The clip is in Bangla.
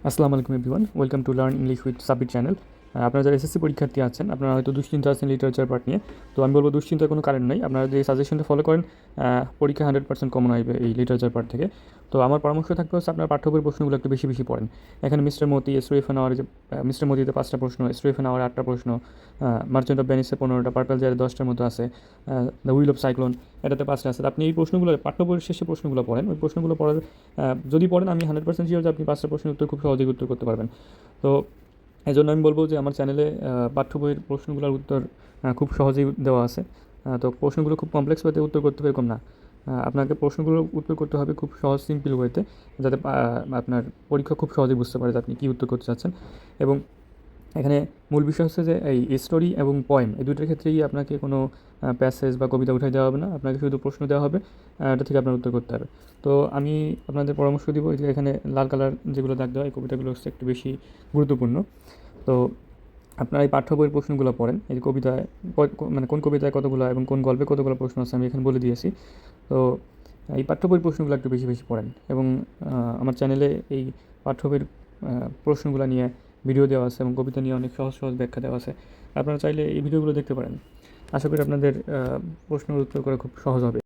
আসসালামু আলাইকুম everyone, welcome to learn English with Sabir channel. আপনারা যারা এসএসসি পরীক্ষার্থী আছেন, আপনারা হয়তো দুশ্চিন্তা আছেন লিটারেচার পার্ট নিয়ে। তো আমি বলবো দুশ্চিন্তার কোনো কারণ নেই। আপনারা যদি সাজেশনটা ফলো করেন, পরীক্ষা 100% কমন আসবে এই লিটারেচার পার্ট থেকে। তো আমার পরামর্শ থাকবে হচ্ছে আপনার পাঠ্য বইয়ের প্রশ্নগুলো একটু বেশি বেশি পড়েন। এখানে মিস্টার মতি, এসরুইফান আওয়ার যে মিস্টার মতিতে 5টা প্রশ্ন, এসরুইফান আওয়ার 8টা প্রশ্ন, মার্চেন্ট অফ ভেনিসে 15টা, পার্পেল জারে 10টার মতো আছে, দ্য হুইল অফ সাইক্লোন এটাতে 5টা আছে। আপনি এই প্রশ্নগুলো পাঠ্য বইয়ের শেষে প্রশ্নগুলো পড়েন। ওই প্রশ্নগুলো পড়ার যদি পড়েন, আমি 100% শিওর যে আপনি 5টা প্রশ্নের উত্তর খুব সহজেই উত্তর করতে পারবেন। তো এই জন্য আমি বলবো যে আমার চ্যানেলে পাঠ্য বইয়ের প্রশ্নগুলোর উত্তর খুব সহজেই দেওয়া আছে। তো প্রশ্নগুলো খুব কমপ্লেক্স ওয়েতে উত্তর করতে হবে এরকম না। আপনাকে প্রশ্নগুলো উত্তর করতে হবে খুব সহজ সিম্পল ওয়েতে, যাতে আপনার পরীক্ষা খুব সহজেই বুঝতে পারে যে আপনি কী উত্তর করতে চাচ্ছেন। এবং এখানে মূল বিষয় হচ্ছে যে এই স্টোরি এবং পয়েম এই দুইটার ক্ষেত্রেই আপনাকে কোনো প্যাসেজ বা কবিতা উঠাই দেওয়া হবে না, আপনাকে শুধু প্রশ্ন দেওয়া হবে, এটা থেকে আপনার উত্তর করতে হবে। তো আমি আপনাদের পরামর্শ দিব যে এখানে লাল কালার যেগুলো দাগ দেওয়া, এই কবিতাগুলো হচ্ছে একটু বেশি গুরুত্বপূর্ণ। তো আপনারা এই পাঠ্য বইয়ের প্রশ্নগুলো পড়েন। এই যে কবিতায় মানে কোন কবিতায় কতগুলো এবং কোন গল্পে কতগুলো প্রশ্ন আছে আমি এখানে বলে দিয়েছি। তো এই পাঠ্য বইয়ের প্রশ্নগুলো একটু বেশি বেশি পড়েন। এবং আমার চ্যানেলে এই পাঠ্য বইয়ের প্রশ্নগুলো নিয়ে ভিডিও দেওয়া আছে এবং কবিতা নিয়ে অনেক সহজ সহজ ব্যাখ্যা দেওয়া আছে। আপনারা চাইলে এই ভিডিওগুলো দেখতে পারেন। আশা করি আপনাদের প্রশ্নের উত্তর করা খুব সহজ হবে।